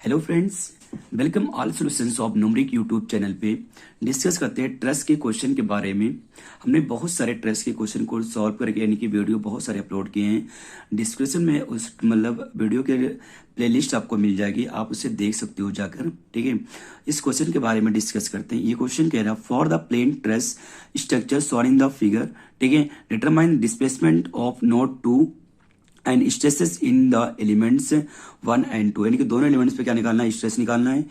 Hello friends, welcome all solutions of numeric YouTube channel पे discuss करते हैं trust के क्वेश्चन के बारे में। हमने बहुत सारे ट्रस्ट के क्वेश्चन को सॉल्व करके यानी कि वीडियो बहुत सारे अपलोड किए हैं। डिस्क्रिप्शन में उस वीडियो के प्लेलिस्ट आपको मिल जाएगी, आप उसे देख सकते हो जाकर। ठीक है, इस क्वेश्चन के बारे में डिस्कस करते हैं। ये क्वेश्चन कह रहा है for the plane truss structure shown in the figure, ठीक है, determine displacement of node 2 and stresses in the elements 1 and 2, यानी कि दोनों एलिमेंट्स पे क्या निकालना है, स्ट्रेस निकालना है।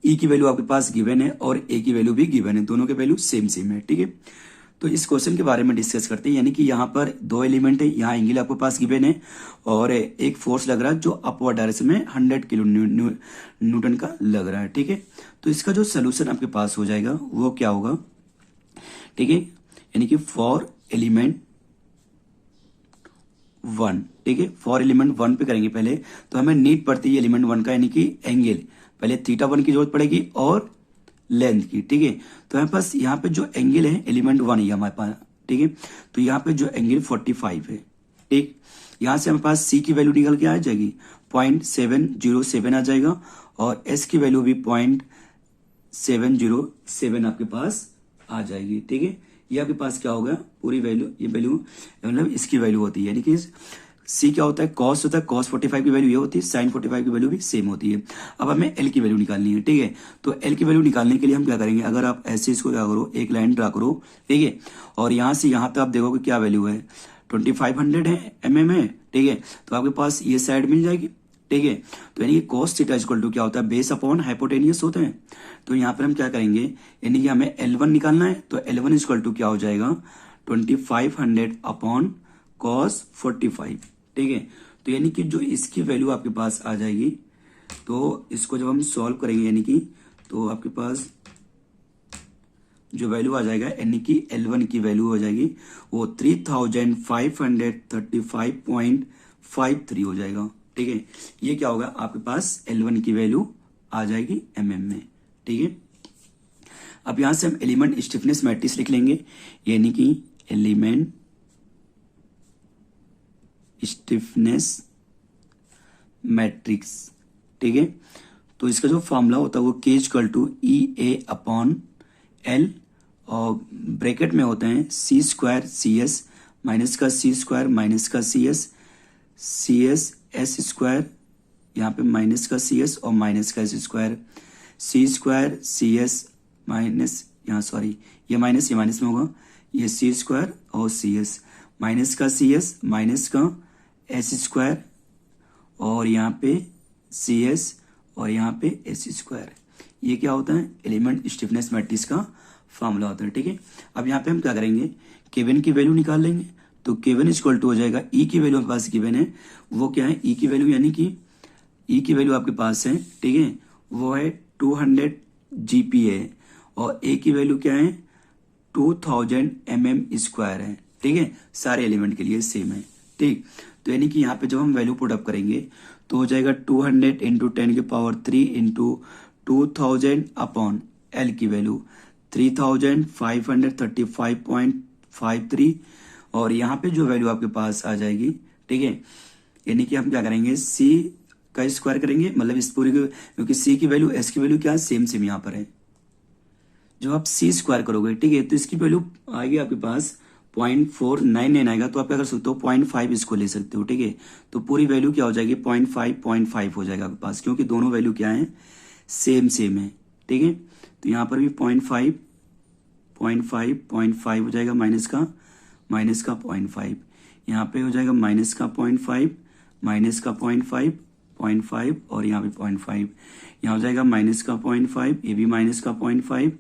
ई की वैल्यू आपके पास गिवन है और ए की वैल्यू भी गिवन है, दोनों के वैल्यू सेम सेम है। ठीक है, तो इस क्वेश्चन के बारे में डिस्कस करते हैं। यानी कि यहाँ पर दो एलिमेंट है, यहाँ एंगल आपके पास गिवन है और एक फोर्स लग रहा है जो अपवर्ड डायरेक्शन में 100 किलो न्यूटन का लग रहा है। ठीक है, तो इसका जो सोल्यूशन आपके पास हो जाएगा वो क्या होगा, ठीक है, यानी कि फॉर एलिमेंट 1, ठीक है, फॉर एलिमेंट 1 पे करेंगे पहले, तो हमें नीड पड़ती है एलिमेंट 1 का, यानी कि एंगल पहले θ1 की जरूरत पड़ेगी और लेंथ की। ठीक है, तो हमारे पास यहाँ पे जो एंगल है एलिमेंट 1 है हमारे पास। ठीक है, तो यहाँ पे जो एंगल 45 है। ठीक, यहाँ से हमारे पास सी की वैल्यू निकल के आ जाएगी 0.707 आ जाएगा और एस की वैल्यू भी 0.707 आपके पास आ जाएगी। ठीक है, ये आपके पास क्या होगा, पूरी वैल्यू, ये वैल्यू मतलब इसकी वैल्यू होती है, यानी कि सी क्या होता है, कॉस होता है, कॉस 45 की वैल्यू ये होती है, साइन 45 की वैल्यू भी सेम होती है। अब हमें एल की वैल्यू निकालनी है। ठीक है, तो एल की वैल्यू निकालने के लिए हम क्या करेंगे, अगर आप ऐसे इसको क्या करो, एक लाइन ड्रा करो, ठीक है, और यहां से यहां तक आप देखोगे क्या वैल्यू है, 2500 है mm है। ठीक है, तो आपके पास ये साइड मिल जाएगी। ठीक है, तो यानी कि cos थीटा इक्वल टू क्या होता है, बेस अपॉन हाइपोटेनियस होते हैं। तो यहाँ पर हम क्या करेंगे, यानी कि हमें L1 निकालना है, तो L1 इक्वल टू क्या हो जाएगा 2500 अपॉन cos 45। ठीक है, तो यानी कि जो इसकी वैल्यू आपके पास आ जाएगी, तो इसको जब हम सॉल्व करेंगे यानी कि, तो आपके पास जो वैल्यू आ जाएगा, यानी कि L1 की वैल्यू हो जाएगी वो 3535.53 हो जाएगा। ठीक है, ये क्या होगा, आपके पास L1 की वैल्यू आ जाएगी mm में। ठीक है, अब यहां से हम एलिमेंट स्टिफनेस मैट्रिक्स लिख लेंगे, यानी कि एलिमेंट स्टिफनेस मैट्रिक्स। ठीक है, तो इसका जो फॉर्मूला होता है वो K equal to EA upon L और ब्रैकेट में होते हैं C स्क्वायर CS माइनस का C स्क्वायर माइनस का CS S स्क्वायर, यहाँ पे माइनस का CS और माइनस का S square, C square CS minus, यहाँ सॉरी ये माइनस में होगा, ये C स्क्वायर और CS माइनस का CS माइनस का S स्क्वायर और यहाँ पे CS और यहाँ पे S स्क्वायर। ये क्या होता है, एलिमेंट स्टिफनेस मैट्रिक्स का फॉर्मूला होता है। ठीक है, अब यहाँ पे हम क्या करेंगे, K1 की वैल्यू निकाल लेंगे, तो K1 इक्वल टू हो जाएगा, E की वैल्यू आपके पास गिवन है, वो क्या है, E की वैल्यू, यानी कि E की वैल्यू आपके पास है, ठीक है, वो है 200 GPa और A की वैल्यू क्या है 2000 mm स्क्वायर है। ठीक है, सारे एलिमेंट के लिए सेम है। ठीक, तो यानी कि यहाँ पे जब हम वैल्यू पुट अप करेंगे तो हो जाएगा 200 इंटू 10⁻³ इंटू 2000 अपॉन L की वैल्यू 3535.53 और यहाँ पे जो वैल्यू आपके पास आ जाएगी, ठीक है, यानी कि हम क्या करेंगे, C का स्क्वायर करेंगे, मतलब इस पूरी को, क्योंकि C की वैल्यू S की वैल्यू क्या है, सेम सेम यहाँ पर है। जब आप C स्क्वायर करोगे, ठीक है, तो इसकी वैल्यू आएगी आपके पास 0.499 आएगा, तो आप क्या कर सकते हो 0.5 इसको ले सकते हो। ठीक है, तो पूरी वैल्यू क्या हो जाएगी 0.5 हो जाएगा आपके पास, क्योंकि दोनों वैल्यू क्या है, सेम है। ठीक है, तो यहाँ पर भी 0.5 हो जाएगा, माइनस का 0.5, यहाँ पे हो जाएगा माइनस का 0.5 माइनस का 0.5 और यहाँ पे 0.5, यहाँ हो जाएगा माइनस का 0.5, ये भी माइनस का 0.5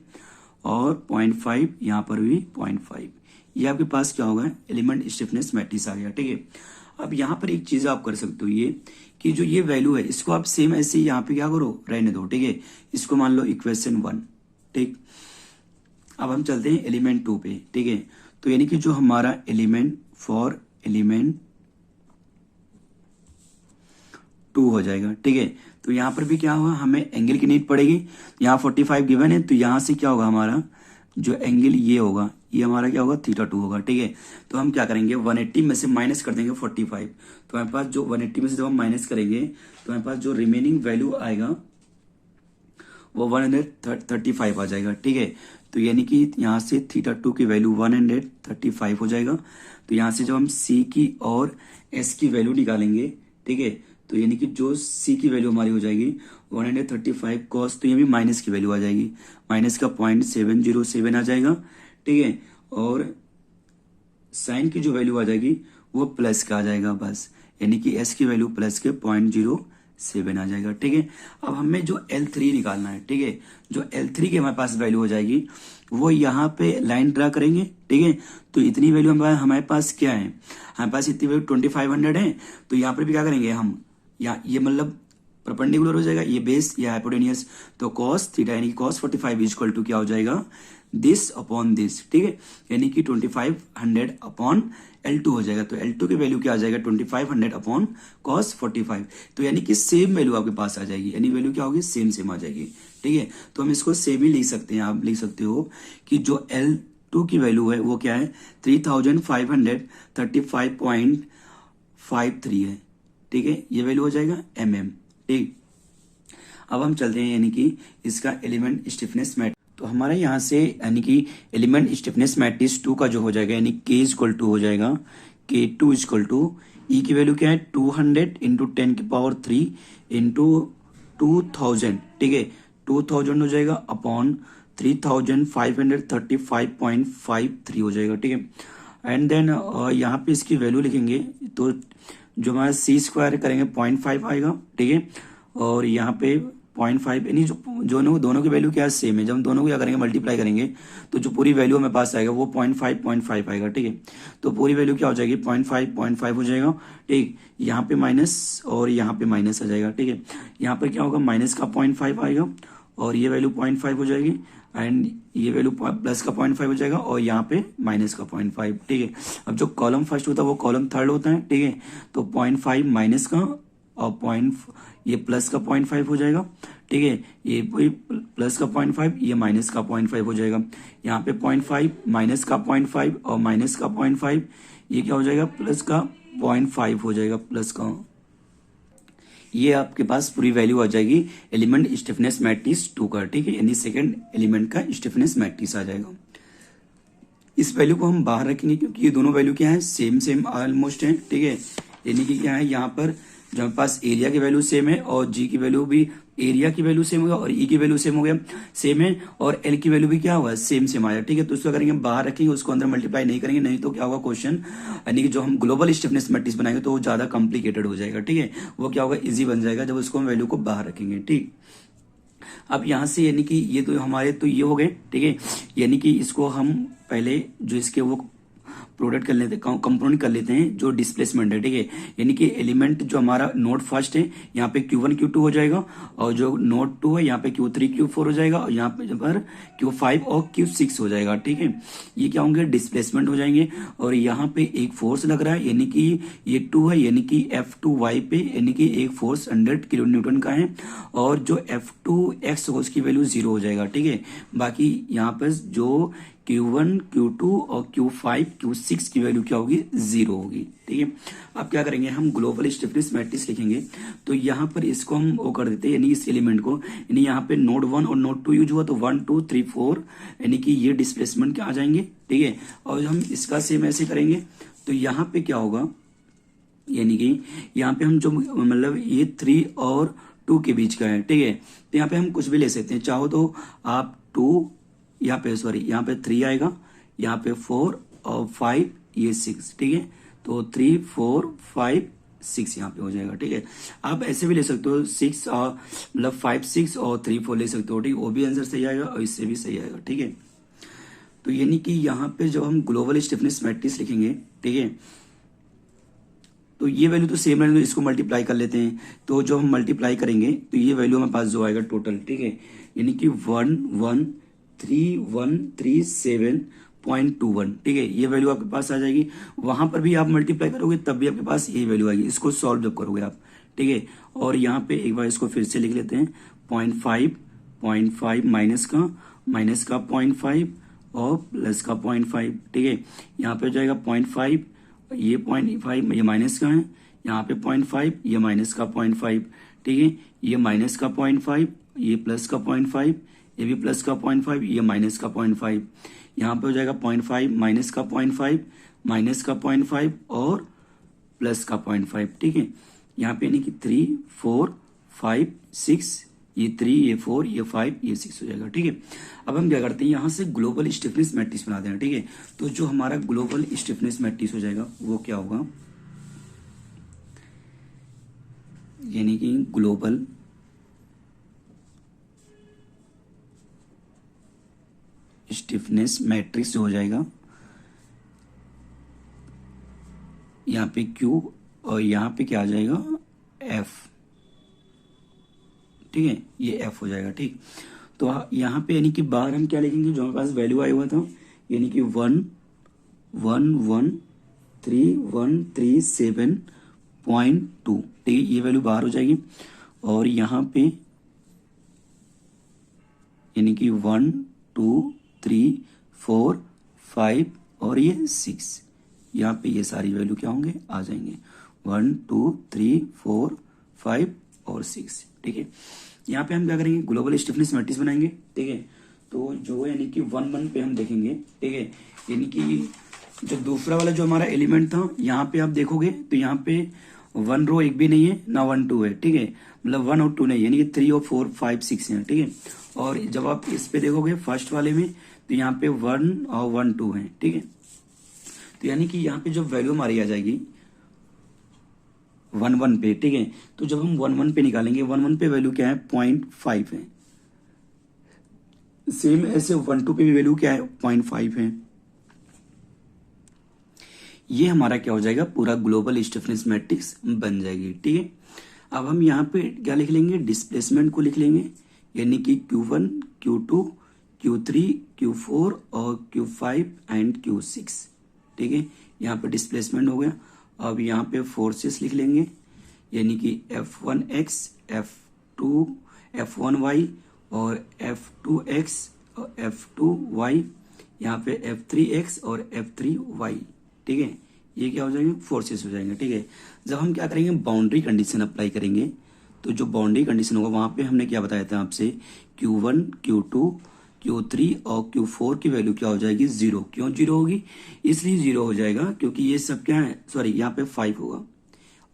और 0.5, यहाँ पर भी 0.5। ये आपके पास क्या होगा, एलिमेंट स्टिफनेस मैट्रिक्स आ गया। ठीक है, अब यहाँ पर एक चीज आप कर सकते हो, ये कि जो ये वैल्यू है इसको आप सेम ऐसे ही यहाँ पे क्या करो, रहने दो। ठीक है, इसको मान लो इक्वेशन 1। ठीक, अब हम चलते हैं एलिमेंट 2 पे। ठीक है, तो यानी कि जो हमारा एलिमेंट 2 हो जाएगा। ठीक है, तो यहाँ पर भी क्या होगा, हमें एंगल की नीड पड़ेगी, यहाँ 45 गिवन है, तो यहाँ से क्या होगा, हमारा जो एंगल ये होगा, ये हमारा क्या होगा, थीटा 2 होगा। ठीक है, तो हम क्या करेंगे, 180 में से माइनस कर देंगे 45। तो हमारे पास जो 180 में से जब हम माइनस करेंगे तो हमारे पास जो रिमेनिंग वैल्यू आएगा वो 135 आ जाएगा। ठीक है, तो यानी कि यहाँ से थीटा 2 की वैल्यू 135 हो जाएगा। तो यहाँ से जब हम सी की और एस की वैल्यू निकालेंगे, ठीक है, तो यानी कि जो सी की वैल्यू हमारी हो जाएगी 135 कॉस, तो ये भी माइनस की वैल्यू आ जाएगी, माइनस का 0.707 आ जाएगा। ठीक है, और साइन की जो वैल्यू आ जाएगी वो प्लस का आ जाएगा बस, यानी कि एस की वैल्यू प्लस के 0.07 आ जाएगा। ठीक है, अब हमें जो L3 निकालना है, ठीक है, जो L3 की हमारे पास वैल्यू हो जाएगी वो यहाँ पे लाइन ड्रा करेंगे। ठीक है, तो इतनी वैल्यू हमारे पास क्या है, हमारे पास इतनी वैल्यू 2500 है। तो यहाँ पर भी क्या करेंगे हम, या ये मतलब परपेंडिकुलर हो जाएगा, ये बेस या हाइपोटेनियस, तो कॉस थीटा यानी कि कॉस 45 इक्वल टू क्या हो जाएगा, दिस अपॉन दिस। ठीक है, यानी कि 2500 अपॉन L2 हो जाएगा। तो L2 की वैल्यू क्या आ जाएगा, 2500 अपॉन कॉस 45। तो यानी कि सेम वैल्यू आपके पास आ जाएगी, यानी वैल्यू क्या होगी, सेम आ जाएगी। ठीक है, तो हम इसको सेम ही लिख सकते हैं। आप लिख सकते हो कि जो L2 की वैल्यू है वो क्या है, 3535.53 है। ठीक है, ये वैल्यू हो जाएगा mm। ठीक, अब हम चलते हैं यानी कि इसका एलिमेंट स्टिफनेस मैट्रिक्स। तो हमारे यहाँ से यानी कि एलिमेंट स्टिफनेस मैट्रिक्स 2 का जो हो जाएगा, यानी K इक्वल टू हो जाएगा K2 इक्वल टू E की वैल्यू क्या है 200 इंटू 10⁻³ इंटू 2000। ठीक है, 2000 हो जाएगा अपॉन 3535.53 हो जाएगा। ठीक है, एंड देन यहाँ पे इसकी वैल्यू लिखेंगे तो जो हमारा C² करेंगे 0.5 आएगा। ठीक है, और यहाँ पे 0.5 यानी जो दोनों की वैल्यू क्या सेम है। जब हम दोनों को क्या करेंगे, मल्टीप्लाई करेंगे तो जो पूरी वैल्यू हमें पास आएगा वो 0.5 आएगा। ठीक है, तो पूरी वैल्यू क्या हो जाएगी, 0.5 हो जाएगा। ठीक, यहाँ पे माइनस और यहाँ पे माइनस आ जाएगा। ठीक है, यहाँ पे क्या होगा, माइनस का 0.5 आएगा और ये वैल्यू 0.5 हो जाएगी, एंड ये वैल्यू प्लस का 0.5 हो जाएगा और यहाँ पे माइनस का 0.5। ठीक है, अब जो कॉलम फर्स्ट होता है वो कॉलम थर्ड होता है। ठीक है, तो 0.5 माइनस का और ये प्लस का 0.5 हो जाएगा। ठीक है, ये प्लस का 0.5, ये माइनस का 0.5 हो जाएगा। यहाँ पे 0.5 माइनस का 0.5 और माइनस का 0.5, ये क्या हो जाएगा, प्लस का 0.5 हो जाएगा, प्लस का। ये आपके पास पूरी वैल्यू आ जाएगी एलिमेंट स्टिफनेस मैट्रिक्स 2 का। ठीक है, यानी सेकंड एलिमेंट का स्टिफनेस मैट्रिक्स आ जाएगा। इस वैल्यू को हम बाहर रखेंगे क्योंकि ये दोनों वैल्यू क्या है, सेम ऑलमोस्ट है। ठीक है, यानी कि क्या है, यहाँ पर जो हमारे पास एरिया की वैल्यू सेम है और जी की वैल्यू भी, एरिया की वैल्यू सेम होगा और ई की वैल्यू सेम हो गया, सेम है, और एल की वैल्यू भी क्या होगा, सेम आया। ठीक है, तो उसको करेंगे बाहर रखेंगे, उसको अंदर मल्टीप्लाई नहीं करेंगे, नहीं तो क्या होगा क्वेश्चन, यानी कि जो हम ग्लोबल स्टिफनेस मैट्रिक्स बनाएंगे तो वो ज्यादा कॉम्प्लिकेटेड हो जाएगा। ठीक है, वो क्या होगा, इजी बन जाएगा जब उसको हम वैल्यू को बाहर रखेंगे। ठीक, अब यहाँ से यानी कि ये तो हमारे तो ये हो गए। ठीक है, यानी कि इसको हम पहले जो इसके वो प्रोडक्ट कर लेते हैं, कंपोनेंट कर लेते हैं जो डिस्प्लेसमेंट है। ठीक है, यानी कि एलिमेंट जो हमारा नोड फर्स्ट है यहाँ पे Q1 Q2 हो जाएगा, और जो नोड 2 है यहाँ पे Q3 Q4 हो जाएगा, और यहाँ पे Q5 और Q6 हो जाएगा। ठीक है, ये क्या होंगे, डिस्प्लेसमेंट हो जाएंगे। और यहाँ पे एक फोर्स लग रहा है, यानी कि ये 2 है, यानी कि F2y पे, यानी कि एक फोर्स 100 किलो न्यूटन का है, और जो F2x हो उसकी वैल्यू 0 हो जाएगा। ठीक है, बाकी यहाँ पर जो Q1 Q2 और Q5 Q6 की वैल्यू क्या होगी, 0 होगी। ठीक है, अब क्या करेंगे, हम ग्लोबल स्टिफनेस मैट्रिक्स लिखेंगे। तो यहाँ पर इसको हम वो कर देते हैं, यानी इस एलिमेंट को, यानी यहाँ पे नोड 1 और नोड 2 यूज हुआ तो 1 2 3 4, यानी कि ये डिस्प्लेसमेंट क्या आ जाएंगे। ठीक है, और हम इसका सेम ऐसे करेंगे तो यहाँ पे क्या होगा, यानी कि यहाँ पे हम जो मतलब ये 3 और 2 के बीच का है। ठीक है, तो यहाँ पे हम कुछ भी ले सकते हैं, चाहो तो आप 2 यहाँ पे, सॉरी यहाँ पे 3 आएगा, यहाँ पे 4 और 5, ये 6। ठीक है, तो 3 4 5 6 यहाँ पे हो जाएगा। ठीक है, आप ऐसे भी ले सकते हो 6 और मतलब 5 6 और 3 4 ले सकते हो। ठीक है, वो भी आंसर सही आएगा और इससे भी सही आएगा। ठीक है, तो यानी कि यहाँ पे जब हम ग्लोबल स्टिफनेस मैट्रिक्स लिखेंगे, ठीक है, तो ये वैल्यू तो सेम रहेगी, तो इसको मल्टीप्लाई कर लेते हैं। तो जो हम मल्टीप्लाई करेंगे तो ये वैल्यू हमारे पास जो आएगा टोटल, ठीक है, यानी कि 11337.21। ठीक है, ये वैल्यू आपके पास आ जाएगी। वहां पर भी आप मल्टीप्लाई करोगे तब भी आपके पास यही वैल्यू आएगी, इसको सॉल्व जब करोगे आप। ठीक है, और यहाँ पे एक बार इसको फिर से लिख लेते हैं, 0.5 माइनस का 0.5 और प्लस का 0.5, ठीक है। यहाँ पे हो जाएगा 0.5, ये 0.5 ये माइनस का है, यहाँ पे 0.5 ये माइनस का 0.5, ठीक है। ये माइनस का 0.5, ये प्लस का 0.5, ये भी प्लस का 0.5, ये माइनस का 0.5। यहाँ पे हो जाएगा 0.5 माइनस का 0.5 माइनस का 0.5 और प्लस का 0.5, ठीक है। यहाँ पे यानी कि 3 4 5 6, ये 3 ये 4 ये 5 ये 6 हो जाएगा, ठीक है। अब हम क्या करते हैं, यहाँ से ग्लोबल स्टिफनेस मैट्रिक्स बनाते हैं, ठीक है। तो जो हमारा ग्लोबल स्टिफनेस मैट्रिक्स हो जाएगा वो क्या होगा, यानी कि ग्लोबल स्टिफनेस मैट्रिक्स हो जाएगा, यहाँ पे Q और यहाँ पे क्या आ जाएगा F, ठीक है। ये F हो जाएगा, ठीक। तो यहाँ पे यानी कि बाहर हम क्या लिखेंगे, जो हमारे पास वैल्यू आया हुआ था, यानी कि 1 1 1 3 1 3 7.2, ठीक है। ये वैल्यू बाहर हो जाएगी और यहाँ पे यानी कि 1 2 3 4 5 और ये 6, यहाँ पे ये सारी वैल्यू क्या होंगे, आ जाएंगे 1 2 3 4 5 और 6, ठीक है। यहाँ पे हम क्या करेंगे, ग्लोबल स्टिफनेस मैट्रिक्स बनाएंगे, ठीक है। तो जो यानी कि 1 1 पे हम देखेंगे, ठीक है। यानी कि जो दूसरा वाला जो हमारा एलिमेंट था, यहाँ पे आप देखोगे तो यहाँ पे 1 रो एक भी नहीं है ना 1 2 है, ठीक है। मतलब 1 और 2 नहीं, यानी कि 3 और 4 5 6 है, ठीक है। और जब आप इस पे देखोगे फर्स्ट वाले में, तो यहाँ पे 1 और 1 2 है, ठीक है। तो यानी कि यहाँ पे जो वैल्यू हमारी आ जाएगी 1 1 पे, ठीक है। तो जब हम 1 1 पे निकालेंगे, 1 1 पे वैल्यू क्या है 0.5 है, सेम ऐसे 1 2 पे भी वैल्यू क्या है 0.5 है। ये हमारा क्या हो जाएगा, पूरा ग्लोबल स्टिफनेस मैट्रिक्स बन जाएगी, ठीक है। अब हम यहाँ पे क्या लिख लेंगे, डिस्प्लेसमेंट को लिख लेंगे, यानी कि Q1 Q2 Q3 Q4 और Q5 एंड Q6, ठीक है। यहाँ पे डिस्प्लेसमेंट हो गया। अब यहाँ पे फोर्सेस लिख लेंगे, यानी कि F1x F2 F1y और F2x और F2y, यहाँ पे F3x और F3y, ठीक है। ये क्या हो जाएंगे, फोर्सेस हो जाएंगे, ठीक है। जब हम क्या करेंगे, बाउंड्री कंडीशन अप्लाई करेंगे, तो जो बाउंड्री कंडीशन होगा वहां पे हमने क्या बताया था आपसे, Q1 Q2 Q3 और Q4 की वैल्यू क्या हो जाएगी 0। क्यों 0 होगी, इसलिए 0 हो जाएगा क्योंकि ये सब क्या है, सॉरी यहाँ पे 5 होगा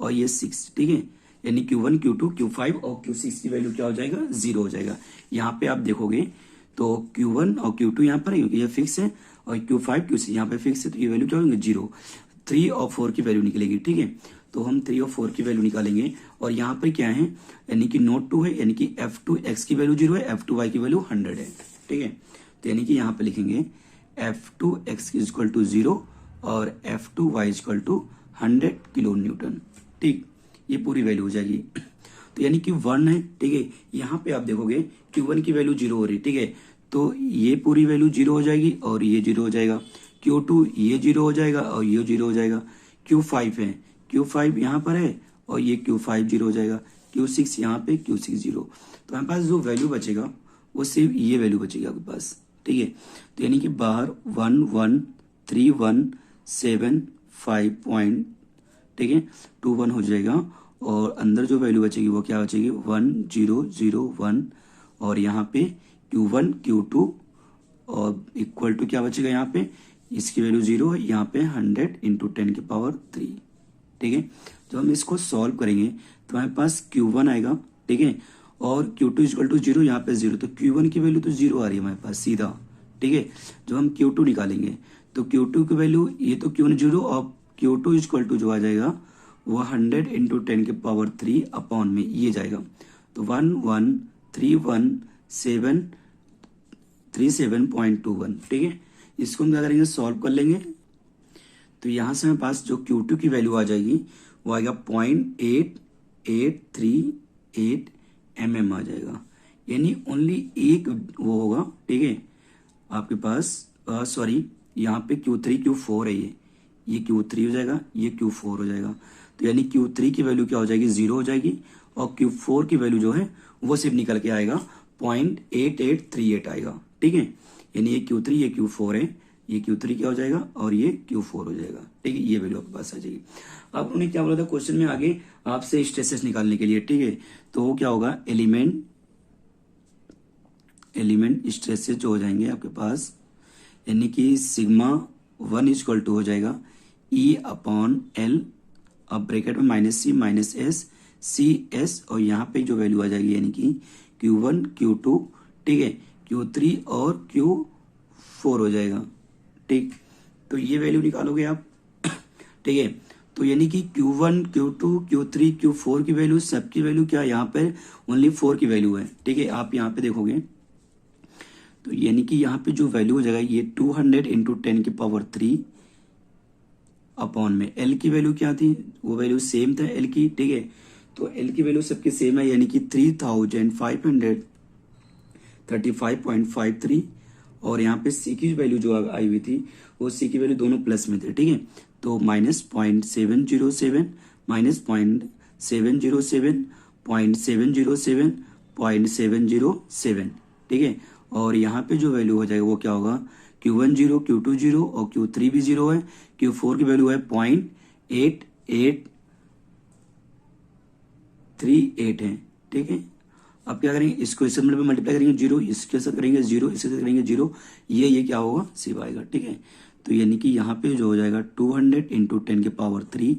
और ये 6, ठीक है। यानी Q1 Q2 Q5 और Q6 की वैल्यू क्या हो जाएगा 0 हो जाएगा। यहाँ पे आप देखोगे तो Q1 और Q2 यहाँ पर है क्योंकि ये फिक्स है, और Q5 Q6 यहाँ पे फिक्स है, तो ये वैल्यू क्या होंगे 0। 3 और 4 की वैल्यू निकलेगी, ठीक है। तो हम 3 और 4 की वैल्यू निकालेंगे, और यहाँ पर क्या है, यानी कि नोट 2 है, यानी कि F2x की वैल्यू 0 है, F2y की वैल्यू 100 है, ठीक है। तो यानी कि यहाँ पे लिखेंगे F2x इज इक्वल टू 0 और F2y is equal to 100 kilo newton, ठीक। ये पूरी वैल्यू हो जाएगी। तो यानी कि 1 है, ठीक है। यहाँ पे आप देखोगे Q1 की वैल्यू 0 हो रही, ठीक है। तो ये पूरी वैल्यू 0 हो जाएगी और ये 0 हो जाएगा। Q2 ये 0 हो जाएगा और ये 0 हो जाएगा। Q5 है, Q5 यहाँ पर है और ये Q5 0 हो जाएगा। Q6 यहाँ पे, Q6 0। तो हमारे पास जो वैल्यू बचेगा वो सिर्फ ये वैल्यू बचेगी आपके पास, ठीक है। तो यानी कि बाहर 1 1 3 1 7 5 पॉइंट, ठीक है, 2 1 हो जाएगा, और अंदर जो वैल्यू बचेगी वो क्या बचेगी 1 0 0 1, और यहाँ पे Q1 Q2 और इक्वल टू क्या बचेगा, यहाँ पे इसकी वैल्यू 0 है, यहाँ पे 100 इंटू 10 की पावर 3, ठीक है। जब हम इसको सॉल्व करेंगे तो हमारे पास Q1 आएगा, ठीक है, और Q2 इक्वल टू 0, यहाँ पे 0, तो Q1 की वैल्यू तो 0 आ रही है हमारे पास सीधा, ठीक है। जब हम Q2 निकालेंगे तो Q2 की वैल्यू, ये तो Q1 0 और Q2 इक्वल टू जो आ जाएगा वो 100 इंटू 10 की पावर 3 अपॉन में ये जाएगा, तो 1 1 3 1 7 37.21, ठीक है। इसको हम क्या करेंगे, सॉल्व कर लेंगे। तो यहाँ से हमारे पास जो Q2 की वैल्यू आ जाएगी वो आएगा 0.8838 mm आ जाएगा, यानी ओनली एक वो होगा, ठीक है आपके पास। सॉरी, यहाँ पे Q3 Q4 है, ये Q3 हो जाएगा, ये Q4 हो जाएगा। तो यानी Q3 की वैल्यू क्या हो जाएगी 0 हो जाएगी, और Q4 की वैल्यू जो है वो सिर्फ निकल के आएगा 0.8838 आएगा, ठीक है। यानी ये Q3 ये Q4 है, ये Q3 क्या हो जाएगा और ये Q4 हो जाएगा। ठीक है, ये वैल्यू आपके पास आ जाएगी। अब उन्होंने क्या बोला था क्वेश्चन में आगे आपसे स्ट्रेसेस निकालने के लिए। ठीक है, तो वो क्या होगा, एलिमेंट स्ट्रेसेस जो हो जाएंगे आपके पास, यानी कि सिग्मा 1 इक्वल टू हो जाएगा E अपॉन L, अब ब्रैकेट में -C-S CS, और यहाँ पे जो वैल्यू आ जाएगी यानी कि Q1 Q2, ठीक है, Q3 और Q4 हो जाएगा। ठीक, तो ये वैल्यू निकालोगे आप। ठीक है, तो यानी कि Q1 Q2 Q3 Q4 की वैल्यू, सबकी वैल्यू क्या यहाँ पर ओनली 4 की वैल्यू है। ठीक है, आप यहाँ पे देखोगे तो यानी कि यहाँ पे जो वैल्यू हो जाएगा ये 200 इंटू 10 की पावर 3 अपॉन में एल की वैल्यू क्या थी, वो वैल्यू सेम था एल की। ठीक है, तो एल की वैल्यू सबके सेम है, यानी कि 3535.53, और यहाँ पे सी की वैल्यू जो आई हुई थी वो सी की वैल्यू दोनों प्लस में थे। ठीक है, तो -0.707 -0.707 0.707 0.707। ठीक है, और यहाँ पे जो वैल्यू हो जाएगा वो क्या होगा, Q1 0, Q2 0 और Q3 भी 0 है। Q4 की वैल्यू है 0.8838 है। ठीक है, अब क्या करेंगे, इसको इस में मल्टीप्लाई करेंगे 0, इसके साथ करेंगे 0, इसके साथ करेंगे 0, ये क्या होगा, सिर्फ आएगा। ठीक है, तो यानी कि यहाँ पे जो हो जाएगा 200 इंटू 10 की पावर 3।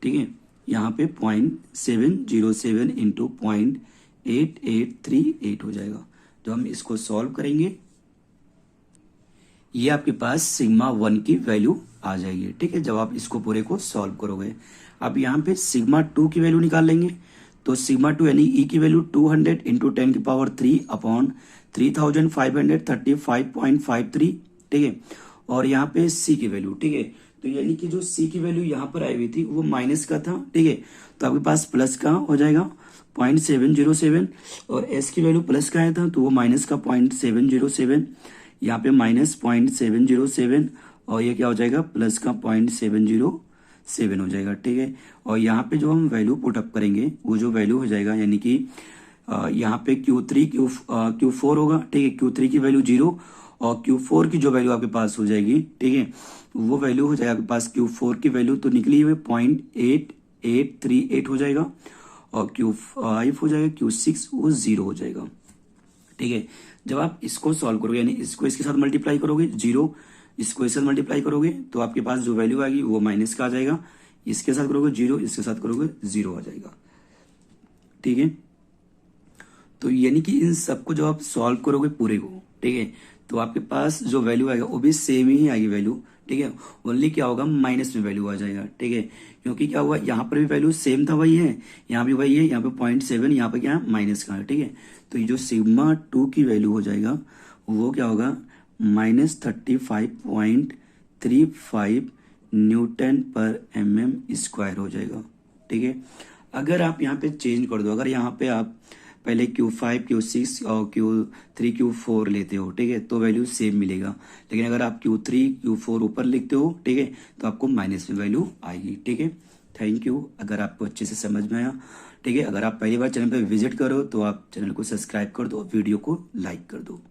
ठीक है, यहाँ पे 0.707 इंटू 0.8838 हो जाएगा। तो हम इसको सॉल्व करेंगे, ये आपके पास सिग्मा 1 की वैल्यू आ जाएगी। ठीक है, जब आप इसको पूरे को सॉल्व करोगे, अब यहाँ पे सिग्मा 2 की वैल्यू निकाल लेंगे। तो सिग्मा 2 यानी ई की वैल्यू 200 इंटू 10 की पावर 3 अपॉन 3535.53। ठीक है, और यहाँ पे सी की वैल्यू, ठीक है, तो यानी कि जो सी की वैल्यू यहाँ पर आई हुई थी वो माइनस का था। ठीक है, तो आपके पास प्लस का हो जाएगा 0.707, और एस की वैल्यू प्लस का आया था तो वो माइनस का 0.707, यहाँ पे -0.707, और ये क्या हो जाएगा, प्लस का 0.707 हो जाएगा। ठीक है, और यहाँ पे जो हम वैल्यू पुटअप करेंगे वो जो वैल्यू हो जाएगा, यानी कि यहाँ पे Q4 होगा। ठीक है, Q3 की वैल्यू 0 और Q4 की जो वैल्यू आपके पास हो जाएगी, ठीक है, वो वैल्यू हो जाएगा आपके पास Q4 की वैल्यू तो निकली हुई 0.8838 हो जाएगा, और Q5 हो जाएगा, Q6 वो 0 हो जाएगा। ठीक है, जब आप इसको सॉल्व करोगे, यानी इसको इसके साथ मल्टीप्लाई करोगे 0, इसको इसके साथ मल्टीप्लाई करोगे तो आपके पास जो वैल्यू आएगी वो माइनस का आ जाएगा, इसके साथ करोगे 0, इसके साथ करोगे 0 आ जाएगा। ठीक है, तो यानी कि इन सबको जब आप सॉल्व करोगे पूरे को, ठीक है, तो आपके पास जो वैल्यू आएगा वो भी सेम ही आएगी वैल्यू। ठीक है, ओनली क्या होगा, माइनस में वैल्यू आ जाएगा। ठीक है, क्योंकि क्या हुआ, यहाँ पर भी वैल्यू सेम था, वही है, यहाँ भी वही है, यहाँ पे 0.7, यहाँ पे क्या है, माइनस का है। ठीक है, तो ये जो सिग्मा 2 की वैल्यू हो जाएगा वो क्या होगा, -35.35 न्यूटन पर mm² हो जाएगा। ठीक है, अगर आप यहाँ पे चेंज कर दो, अगर यहाँ पे आप पहले Q5 Q6 और Q3 Q4 लेते हो, ठीक है, तो वैल्यू सेम मिलेगा। लेकिन अगर आप Q3 Q4 ऊपर लिखते हो, ठीक है, तो आपको माइनस में वैल्यू आएगी। ठीक है, थैंक यू, अगर आपको अच्छे से समझ में आया। ठीक है, अगर आप पहली बार चैनल पर विजिट करो तो आप चैनल को सब्सक्राइब कर दो, वीडियो को लाइक कर दो।